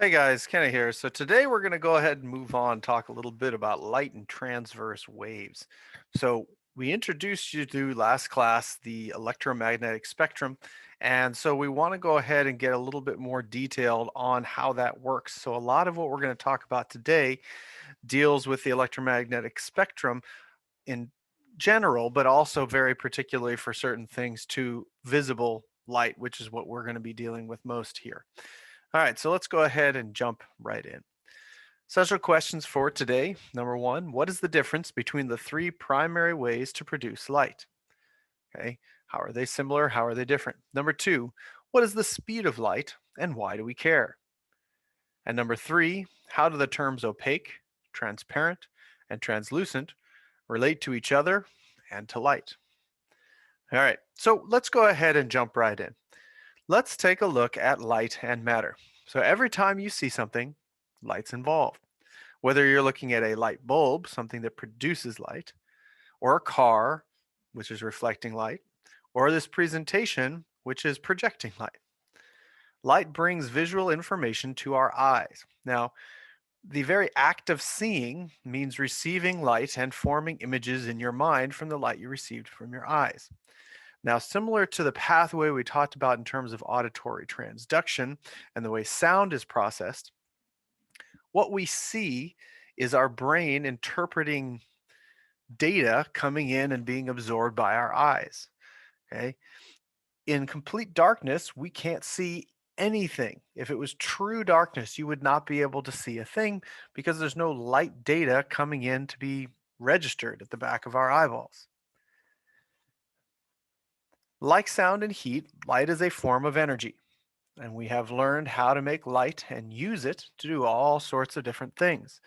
Hey guys, Kenny here. So today we're going to go ahead and move on, talk a little bit about light and transverse waves. So we introduced you to last class the electromagnetic spectrum, and so we want to go ahead and get a little bit more detailed on how that works. So a lot of what we're going to talk about today deals with the electromagnetic spectrum in general, but also very particularly for certain things to visible light, which is what we're going to be dealing with most here. All right, so let's go ahead and jump right in. Special questions for today. Number one, what is the difference between the three primary ways to produce light? Okay, how are they similar? How are they different? Number two, what is the speed of light and why do we care? And number three, how do the terms opaque, transparent, and translucent relate to each other and to light? All right, so let's go ahead and jump right in. Let's take a look at light and matter. So every time you see something, light's involved. Whether you're looking at a light bulb, something that produces light, or a car, which is reflecting light, or this presentation, which is projecting light. Light brings visual information to our eyes. Now, the very act of seeing means receiving light and forming images in your mind from the light you received from your eyes. Now, similar to the pathway we talked about in terms of auditory transduction and the way sound is processed, what we see is our brain interpreting data coming in and being absorbed by our eyes. Okay. In complete darkness, we can't see anything. If it was true darkness, you would not be able to see a thing because there's no light data coming in to be registered at the back of our eyeballs. Like sound and heat, light is a form of energy, and we have learned how to make light and use it to do all sorts of different things.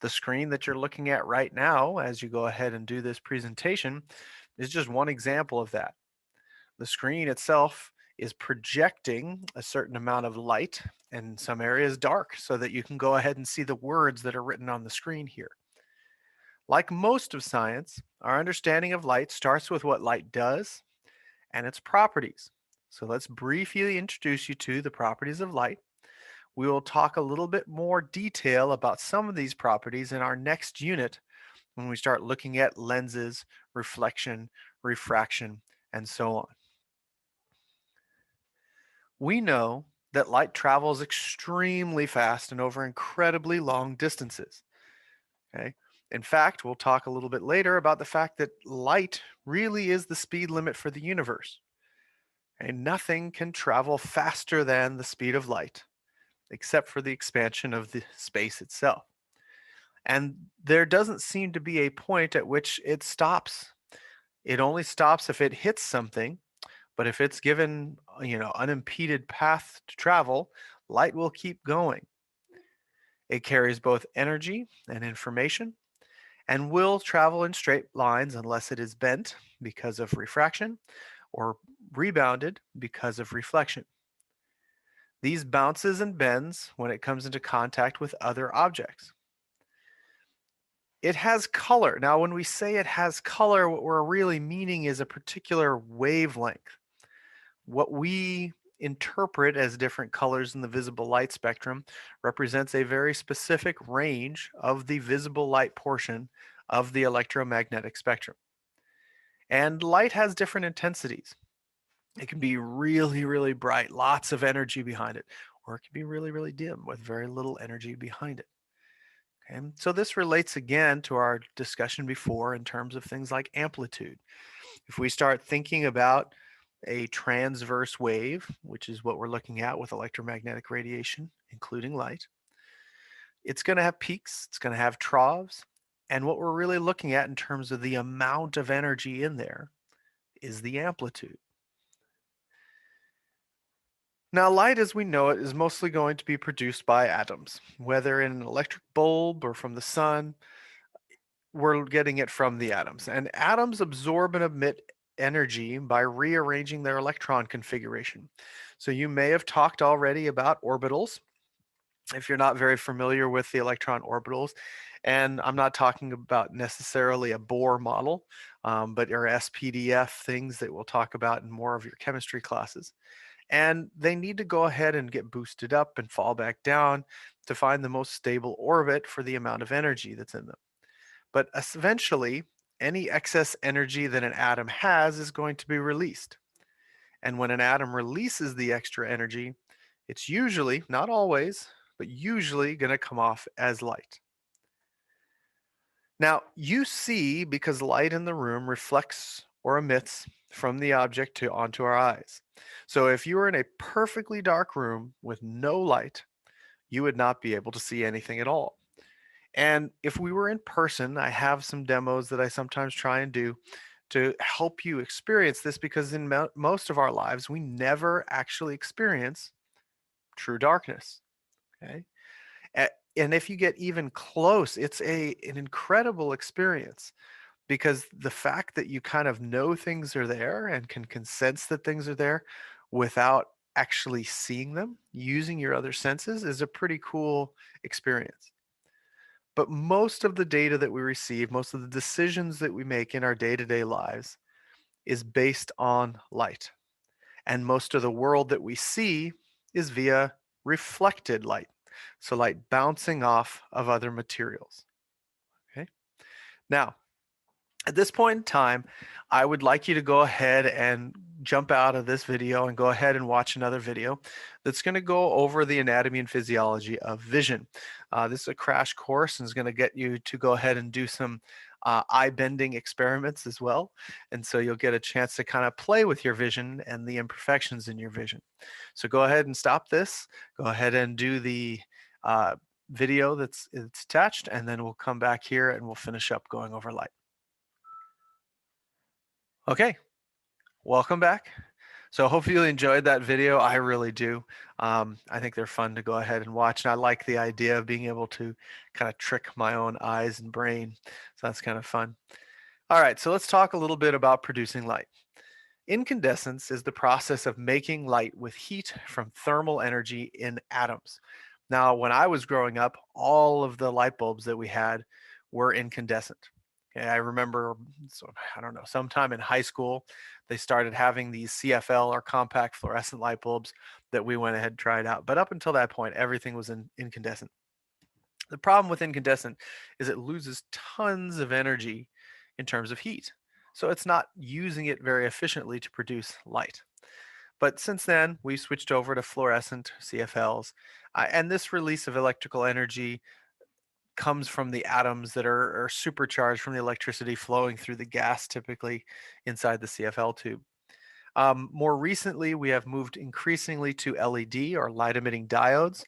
The screen that you're looking at right now as you go ahead and do this presentation is just one example of that. The screen itself is projecting a certain amount of light and some areas dark so that you can go ahead and see the words that are written on the screen here. Like most of science, our understanding of light starts with what light does and its properties. So let's briefly introduce you to the properties of light. We will talk a little bit more detail about some of these properties in our next unit when we start looking at lenses, reflection, refraction, and so on. We know that light travels extremely fast and over incredibly long distances. Okay. In fact, we'll talk a little bit later about the fact that light really is the speed limit for the universe. And nothing can travel faster than the speed of light, except for the expansion of the space itself. And there doesn't seem to be a point at which it stops. It only stops if it hits something, but if it's given, unimpeded path to travel, light will keep going. It carries both energy and information and will travel in straight lines unless it is bent because of refraction or rebounded because of reflection. These bounces and bends when it comes into contact with other objects. It has color. Now, when we say it has color, what we're really meaning is a particular wavelength. What we interpret as different colors in the visible light spectrum represents a very specific range of the visible light portion of the electromagnetic spectrum. And light has different intensities. It can be really, really bright, lots of energy behind it, or it can be really, really dim with very little energy behind it. Okay, so this relates again to our discussion before in terms of things like amplitude. If we start thinking about a transverse wave, which is what we're looking at with electromagnetic radiation, including light, it's going to have peaks, it's going to have troughs, and what we're really looking at in terms of the amount of energy in there is the amplitude. Now, light as we know it is mostly going to be produced by atoms, whether in an electric bulb or from the sun. We're getting it from the atoms. And atoms absorb and emit energy by rearranging their electron configuration. So you may have talked already about orbitals if you're not very familiar with the electron orbitals. And I'm not talking about necessarily a Bohr model, but your SPDF things that we'll talk about in more of your chemistry classes. and they need to go ahead and get boosted up and fall back down to find the most stable orbit for the amount of energy that's in them. But eventually, any excess energy that an atom has is going to be released. And when an atom releases the extra energy, it's usually, not always, but usually going to come off as light. Now, you see because light in the room reflects or emits from the object onto our eyes. So if you were in a perfectly dark room with no light, you would not be able to see anything at all. And if we were in person, I have some demos that I sometimes try and do to help you experience this, because in most of our lives, we never actually experience true darkness. Okay. And if you get even close, it's an incredible experience, because the fact that you kind of know things are there and can sense that things are there without actually seeing them, using your other senses, is a pretty cool experience. But most of the data that we receive, most of the decisions that we make in our day-to-day lives is based on light. And most of the world that we see is via reflected light. So light bouncing off of other materials. Okay. Now, at this point in time, I would like you to go ahead and jump out of this video and go ahead and watch another video that's going to go over the anatomy and physiology of vision. This is a crash course and is going to get you to go ahead and do some eye-bending experiments as well. And so you'll get a chance to kind of play with your vision and the imperfections in your vision. So go ahead and stop this. Go ahead and do the video that's attached, and then we'll come back here and we'll finish up going over light. Okay, welcome back. So hopefully you enjoyed that video. I really do. I think they're fun to go ahead and watch. And I like the idea of being able to kind of trick my own eyes and brain. So that's kind of fun. All right, so let's talk a little bit about producing light. Incandescence is the process of making light with heat from thermal energy in atoms. Now, when I was growing up, all of the light bulbs that we had were incandescent. Okay, I remember, so I don't know, sometime in high school, they started having these CFL or compact fluorescent light bulbs that we went ahead and tried out. But up until that point, everything was incandescent. The problem with incandescent is it loses tons of energy in terms of heat. So it's not using it very efficiently to produce light. But since then, we switched over to fluorescent CFLs. And this release of electrical energy comes from the atoms that are supercharged from the electricity flowing through the gas, typically inside the CFL tube. More recently, we have moved increasingly to LED, or light emitting diodes,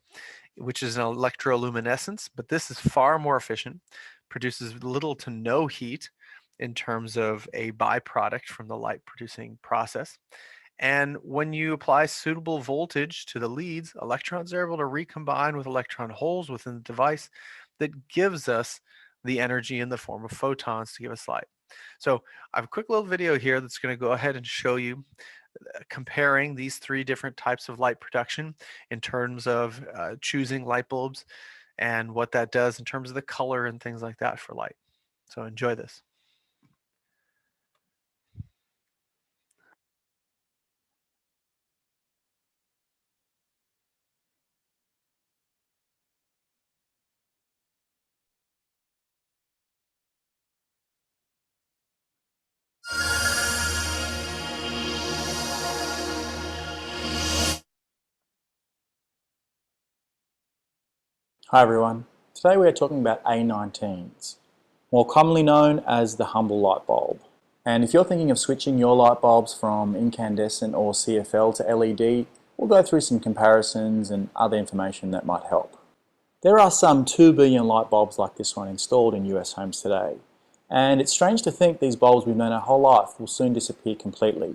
which is an electroluminescence, but this is far more efficient, produces little to no heat in terms of a byproduct from the light producing process. And when you apply suitable voltage to the leads, electrons are able to recombine with electron holes within the device that gives us the energy in the form of photons to give us light. So I have a quick little video here that's going to go ahead and show you comparing these three different types of light production in terms of choosing light bulbs and what that does in terms of the color and things like that for light. So enjoy this. Hi everyone, today we are talking about A19s, more commonly known as the humble light bulb. And if you're thinking of switching your light bulbs from incandescent or CFL to LED, we'll go through some comparisons and other information that might help. There are some 2 billion light bulbs like this one installed in US homes today, and it's strange to think these bulbs we've known our whole life will soon disappear completely.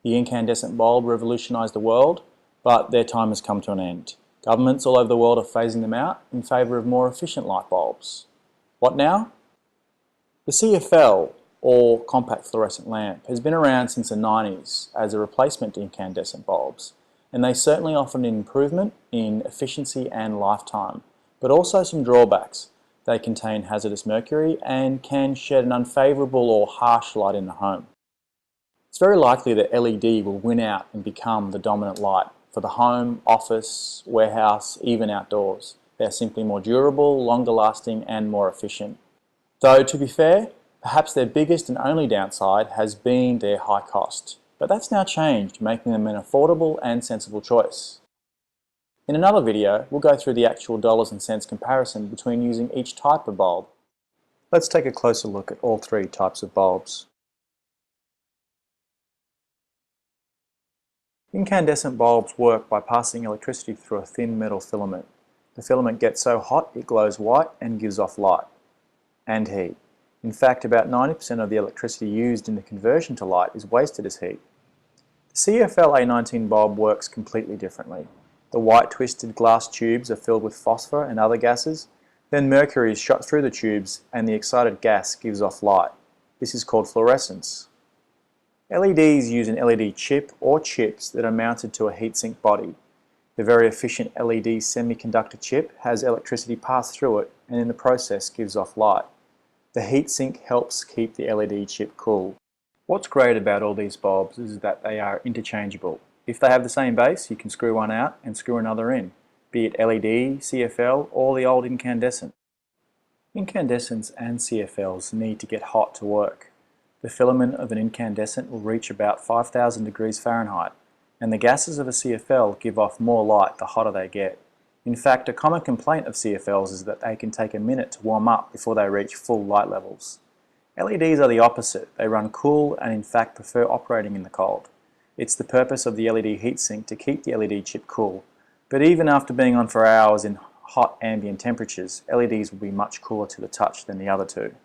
The incandescent bulb revolutionized the world, but their time has come to an end. Governments all over the world are phasing them out in favour of more efficient light bulbs. What now? The CFL, or compact fluorescent lamp, has been around since the 90s as a replacement to incandescent bulbs, and they certainly offer an improvement in efficiency and lifetime, but also some drawbacks. They contain hazardous mercury and can shed an unfavourable or harsh light in the home. It's very likely that LED will win out and become the dominant light for the home, office, warehouse, even outdoors. They're simply more durable, longer lasting, and more efficient. Though, to be fair, perhaps their biggest and only downside has been their high cost. But that's now changed, making them an affordable and sensible choice. In another video, we'll go through the actual dollars and cents comparison between using each type of bulb. Let's take a closer look at all three types of bulbs. Incandescent bulbs work by passing electricity through a thin metal filament. The filament gets so hot it glows white and gives off light and heat. In fact, about 90% of the electricity used in the conversion to light is wasted as heat. The CFL A19 bulb works completely differently. The white twisted glass tubes are filled with phosphor and other gases. Then mercury is shot through the tubes and the excited gas gives off light. This is called fluorescence. LEDs use an LED chip or chips that are mounted to a heatsink body. The very efficient LED semiconductor chip has electricity pass through it and in the process gives off light. The heatsink helps keep the LED chip cool. What's great about all these bulbs is that they are interchangeable. If they have the same base, you can screw one out and screw another in, be it LED, CFL, or the old incandescent. Incandescents and CFLs need to get hot to work. The filament of an incandescent will reach about 5,000 degrees Fahrenheit, and the gases of a CFL give off more light the hotter they get. In fact, a common complaint of CFLs is that they can take a minute to warm up before they reach full light levels. LEDs are the opposite. They run cool and in fact prefer operating in the cold. It's the purpose of the LED heatsink to keep the LED chip cool, but even after being on for hours in hot ambient temperatures, LEDs will be much cooler to the touch than the other two.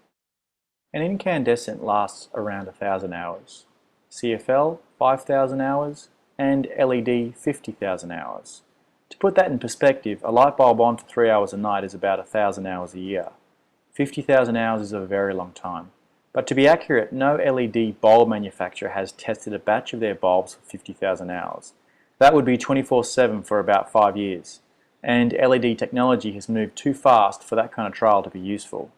An incandescent lasts around 1,000 hours, CFL 5,000 hours, and LED 50,000 hours. To put that in perspective, a light bulb on for 3 hours a night is about 1,000 hours a year. 50,000 hours is a very long time. But to be accurate, no LED bulb manufacturer has tested a batch of their bulbs for 50,000 hours. That would be 24/7 for about 5 years. And LED technology has moved too fast for that kind of trial to be useful.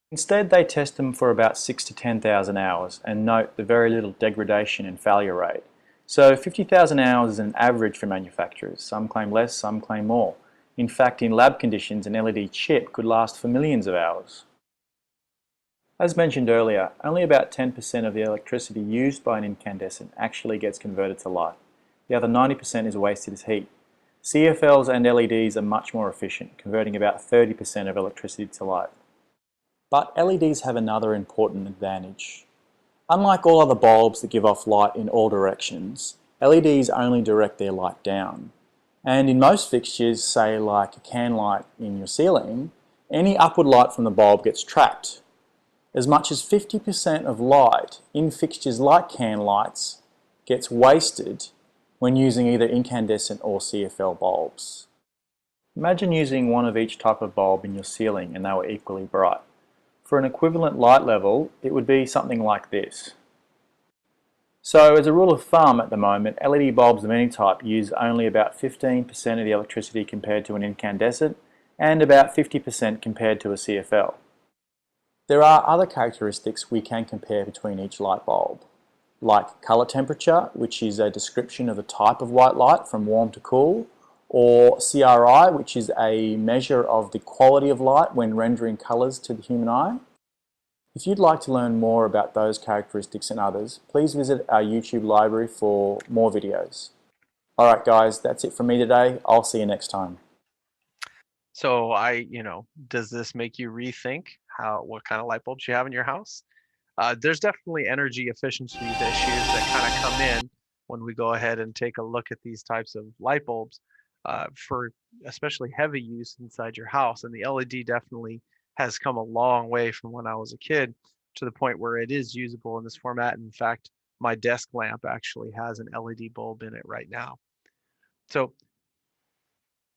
Instead, they test them for about 6,000 to 10,000 hours and note the very little degradation and failure rate. So 50,000 hours is an average for manufacturers. Some claim less, some claim more. In fact, in lab conditions, an LED chip could last for millions of hours. As mentioned earlier, only about 10% of the electricity used by an incandescent actually gets converted to light. The other 90% is wasted as heat. CFLs and LEDs are much more efficient, converting about 30% of electricity to light. But LEDs have another important advantage. Unlike all other bulbs that give off light in all directions, LEDs only direct their light down. And in most fixtures, say like a can light in your ceiling, any upward light from the bulb gets trapped. As much as 50% of light in fixtures like can lights gets wasted when using either incandescent or CFL bulbs. Imagine using one of each type of bulb in your ceiling and they were equally bright. For an equivalent light level, it would be something like this. So as a rule of thumb at the moment, LED bulbs of any type use only about 15% of the electricity compared to an incandescent and about 50% compared to a CFL. There are other characteristics we can compare between each light bulb, like color temperature, which is a description of the type of white light from warm to cool, or CRI, which is a measure of the quality of light when rendering colors to the human eye. If you'd like to learn more about those characteristics and others, please visit our YouTube library for more videos. Alright guys, that's it from me today. I'll see you next time. So does this make you rethink what kind of light bulbs you have in your house? There's definitely energy efficiency issues that kind of come in when we go ahead and take a look at these types of light bulbs for especially heavy use inside your house. And the LED definitely has come a long way from when I was a kid to the point where it is usable in this format. In fact, my desk lamp actually has an LED bulb in it right now. So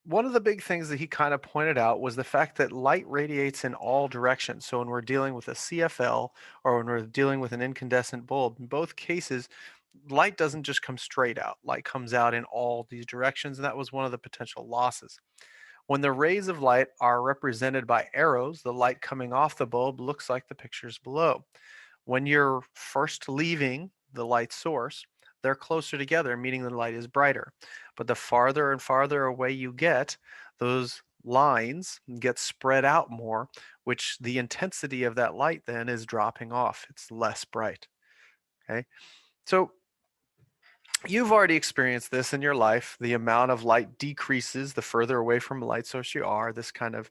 one of the big things that he kind of pointed out was the fact that light radiates in all directions. So when we're dealing with a CFL or when we're dealing with an incandescent bulb, in both cases, light doesn't just come straight out. Light comes out in all these directions, and that was one of the potential losses. When the rays of light are represented by arrows, the light coming off the bulb looks like the pictures below. When you're first leaving the light source, they're closer together, meaning the light is brighter. But the farther and farther away you get, those lines get spread out more, which the intensity of that light then is dropping off. It's less bright. Okay. So you've already experienced this in your life. The amount of light decreases the further away from a light source you are, this kind of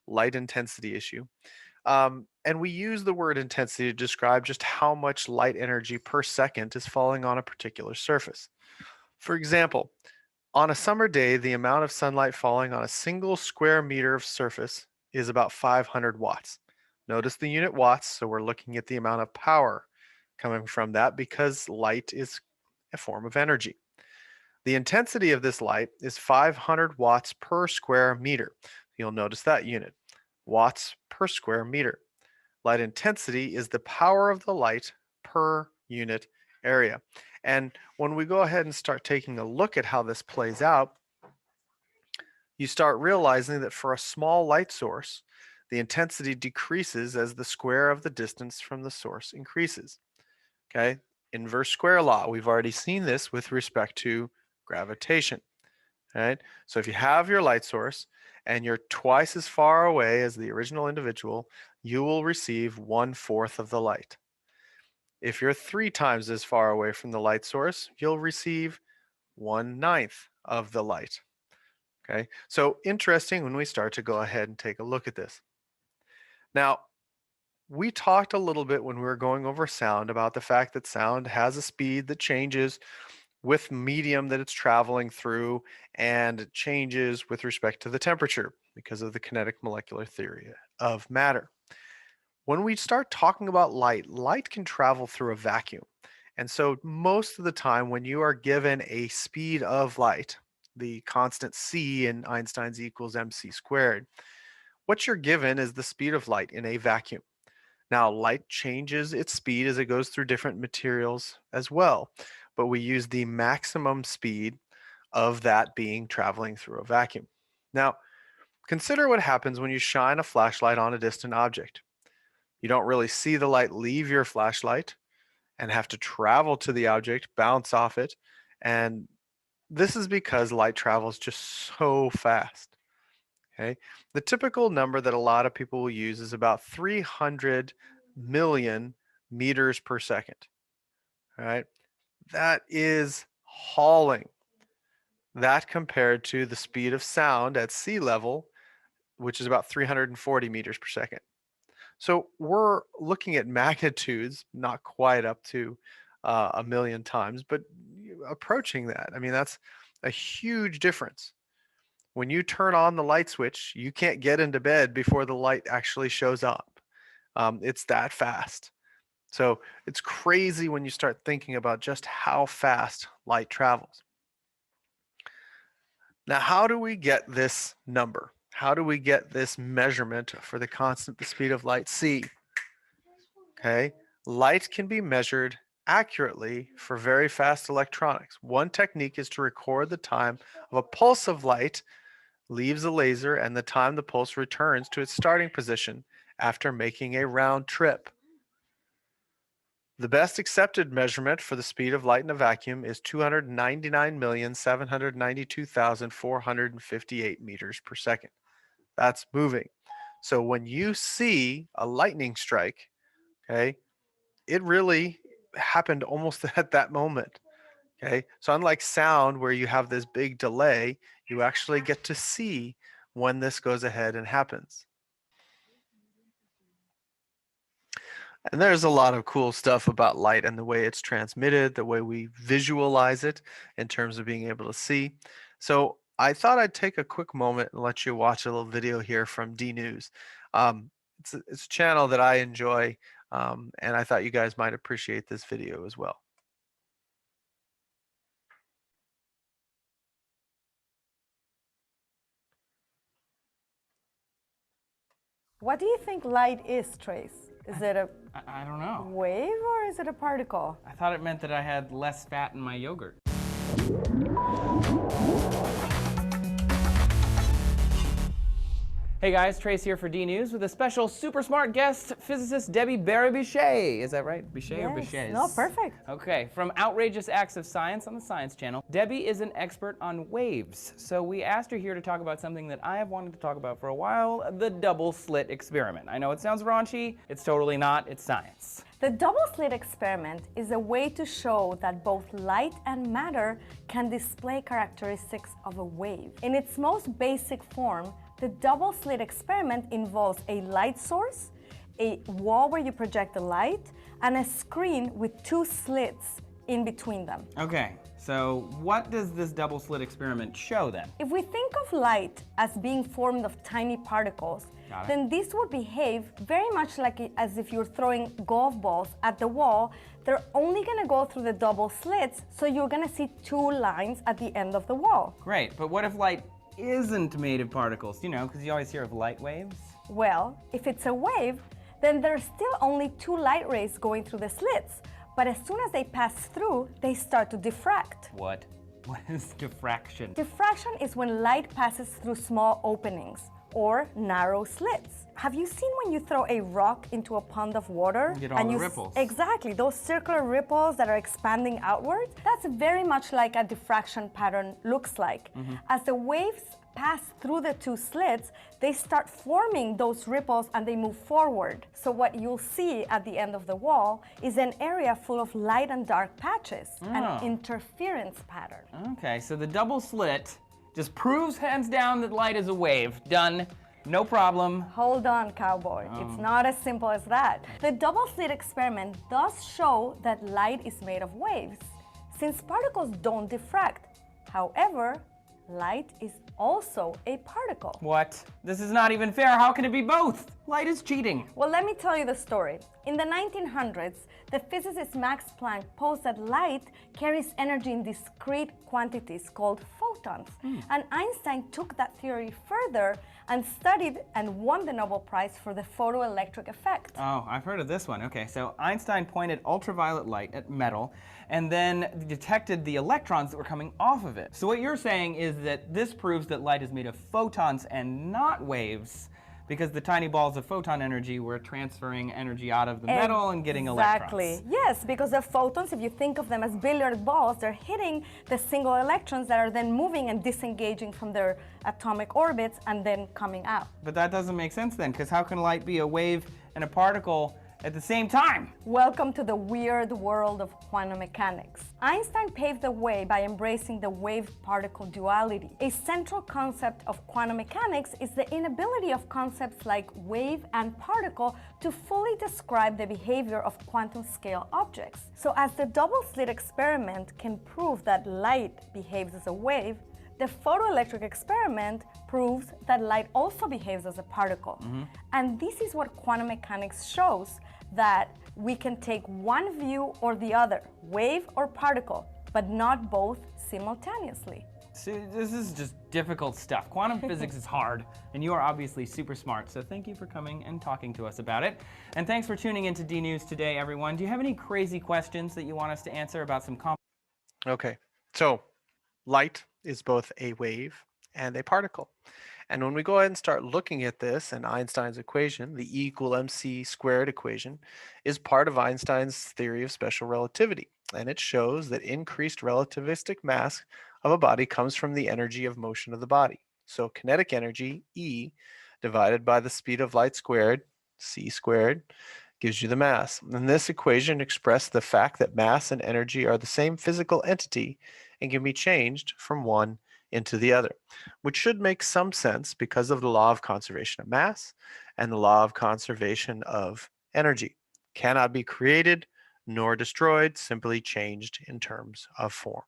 light intensity issue. And we use the word intensity to describe just how much light energy per second is falling on a particular surface. For example, on a summer day, the amount of sunlight falling on a single square meter of surface is about 500 watts. Notice the unit watts, so we're looking at the amount of power coming from that because light is a form of energy. The intensity of this light is 500 watts per square meter. You'll notice that unit, watts per square meter. Light intensity is the power of the light per unit area. And when we go ahead and start taking a look at how this plays out, you start realizing that for a small light source, the intensity decreases as the square of the distance from the source increases. Okay, inverse square law. We've already seen this with respect to gravitation. Right? So if you have your light source and you're twice as far away as the original individual, you will receive 1/4 of the light. If you're 3 times as far away from the light source, you'll receive 1/9 of the light. Okay, so interesting when we start to go ahead and take a look at this. Now, we talked a little bit when we were going over sound about the fact that sound has a speed that changes with medium that it's traveling through, and it changes with respect to the temperature because of the kinetic molecular theory of matter. When we start talking about light, light can travel through a vacuum. And so most of the time when you are given a speed of light, the constant c in Einstein's equals mc squared, what you're given is the speed of light in a vacuum. Now, light changes its speed as it goes through different materials as well, but we use the maximum speed of that being traveling through a vacuum. Now, consider what happens when you shine a flashlight on a distant object. You don't really see the light leave your flashlight and have to travel to the object, bounce off it, and this is because light travels just so fast. Okay. The typical number that a lot of people will use is about 300 million meters per second. All right. That is hauling. That compared to the speed of sound at sea level, which is about 340 meters per second. So we're looking at magnitudes, not quite up to a million times, but approaching that. I mean, that's a huge difference. When you turn on the light switch, you can't get into bed before the light actually shows up. It's that fast. So it's crazy when you start thinking about just how fast light travels. Now, how do we get this number? How do we get this measurement for the constant the speed of light c? Okay, light can be measured accurately for very fast electronics. One technique is to record the time of a pulse of light leaves a laser and the time the pulse returns to its starting position after making a round trip. The best accepted measurement for the speed of light in a vacuum is 299,792,458 meters per second. That's moving. So when you see a lightning strike, okay, it really happened almost at that moment. Okay, so unlike sound where you have this big delay, you actually get to see when this goes ahead and happens. And there's a lot of cool stuff about light and the way it's transmitted, the way we visualize it in terms of being able to see. So I thought I'd take a quick moment and let you watch a little video here from D News. It's a channel that I enjoy, and I thought you guys might appreciate this video as well. What do you think light is, Trace? Is it a I don't know. wave or is it a particle? I thought it meant that I had less fat in my yogurt. Hey guys, Trace here for D News with a special super smart guest, physicist Debbie Barry-Bichet. Is that right? Bichet or Yes. Bichet? No, perfect. Okay, from Outrageous Acts of Science on the Science Channel, Debbie is an expert on waves. So we asked her here to talk about something that I have wanted to talk about for a while, the double slit experiment. I know it sounds raunchy, it's totally not, it's science. The double slit experiment is a way to show that both light and matter can display characteristics of a wave. In its most basic form, the double slit experiment involves a light source, a wall where you project the light, and a screen with two slits in between them. Okay, so what does this double slit experiment show then? If we think of light as being formed of tiny particles, Got it. then this would behave very much like as if you're throwing golf balls at the wall. They're only going to go through the double slits, so you're going to see two lines at the end of the wall. Great, but what if light isn't made of particles? You know, because you always hear of light waves. Well, if it's a wave, then there's still only two light rays going through the slits. But as soon as they pass through, they start to diffract. What? What is diffraction? Diffraction is when light passes through small openings or narrow slits. Have you seen when you throw a rock into a pond of water? You get all the ripples. Exactly, those circular ripples that are expanding outwards. That's very much like a diffraction pattern looks like. As the waves pass through the two slits, they start forming those ripples and they move forward. So what you'll see at the end of the wall is an area full of light and dark patches, an interference pattern. Okay, so the double slit just proves hands down that light is a wave. Done. No problem. Hold on, cowboy. It's not as simple as that. The double slit experiment does show that light is made of waves, since particles don't diffract. However, light is also a particle. What? This is not even fair. How can it be both? Light is cheating. Well, let me tell you the story. In the 1900s, the physicist Max Planck posed that light carries energy in discrete quantities called photons. And Einstein took that theory further and studied and won the Nobel Prize for the photoelectric effect. Oh, I've heard of this one. Okay, so Einstein pointed ultraviolet light at metal and then detected the electrons that were coming off of it. So what you're saying is that this proves that light is made of photons and not waves, because the tiny balls of photon energy were transferring energy out of the metal and getting electrons. Exactly. Yes, because the photons, if you think of them as billiard balls, they're hitting the single electrons that are then moving and disengaging from their atomic orbits and then coming out. But that doesn't make sense then, because how can light be a wave and a particle at the same time? Welcome to the weird world of quantum mechanics. Einstein paved the way by embracing the wave-particle duality. A central concept of quantum mechanics is the inability of concepts like wave and particle to fully describe the behavior of quantum-scale objects. So as the double-slit experiment can prove that light behaves as a wave, the photoelectric experiment proves that light also behaves as a particle. And this is what quantum mechanics shows, that we can take one view or the other, wave or particle, but not both simultaneously. See, this is just difficult stuff. Quantum physics is hard, and you are obviously super smart, so thank you for coming and talking to us about it. And thanks for tuning into D News today, everyone. Do you have any crazy questions that you want us to answer about some Okay, so light is both a wave and a particle. And when we go ahead and start looking at this, and Einstein's equation, the E equal mc squared equation, is part of Einstein's theory of special relativity. And it shows that increased relativistic mass of a body comes from the energy of motion of the body. So kinetic energy, E, divided by the speed of light squared, c squared, gives you the mass. And this equation expressed the fact that mass and energy are the same physical entity and can be changed from one into the other, which should make some sense because of the law of conservation of mass and the law of conservation of energy. Cannot be created nor destroyed, simply changed in terms of form.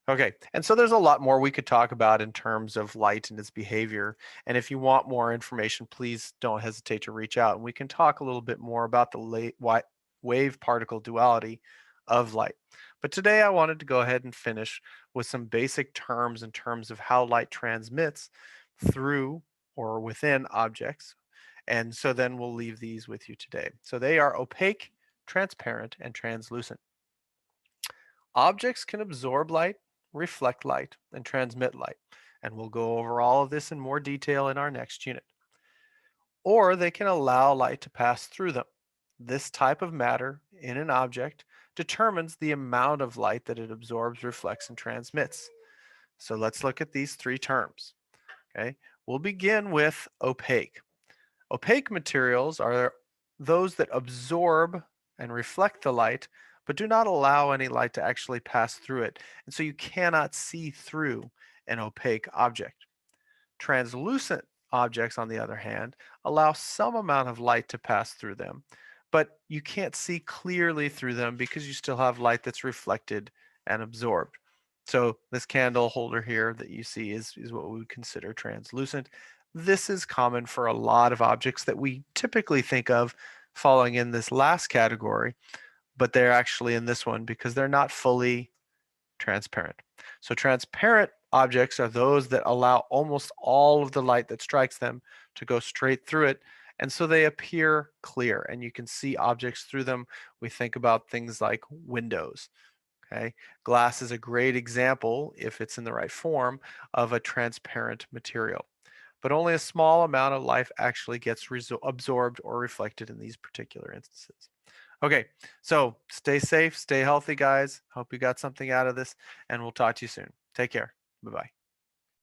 Okay, and so there's a lot more we could talk about in terms of light and its behavior. And if you want more information, please don't hesitate to reach out. And we can talk a little bit more about the wave-particle duality of light. But today I wanted to go ahead and finish with some basic terms in terms of how light transmits through or within objects. And so then we'll leave these with you today. So they are opaque, transparent, and translucent. Objects can absorb light, reflect light, and transmit light. And we'll go over all of this in more detail in our next unit. or they can allow light to pass through them. This type of matter in an object determines the amount of light that it absorbs, reflects, and transmits. So let's look at these three terms. Okay, we'll begin with opaque. Opaque materials are those that absorb and reflect the light, but do not allow any light to actually pass through it. And so you cannot see through an opaque object. Translucent objects, on the other hand, allow some amount of light to pass through them, but you can't see clearly through them because you still have light that's reflected and absorbed. So this candle holder here that you see is what we would consider translucent. This is common for a lot of objects that we typically think of falling in this last category, but they're actually in this one because they're not fully transparent. So transparent objects are those that allow almost all of the light that strikes them to go straight through it. And so they appear clear and you can see objects through them. We think about things like windows. Okay. Glass is a great example, if it's in the right form, of a transparent material. But only a small amount of light actually gets absorbed or reflected in these particular instances. Okay, so stay safe, stay healthy, guys. Hope you got something out of this, and we'll talk to you soon. Take care. Bye-bye.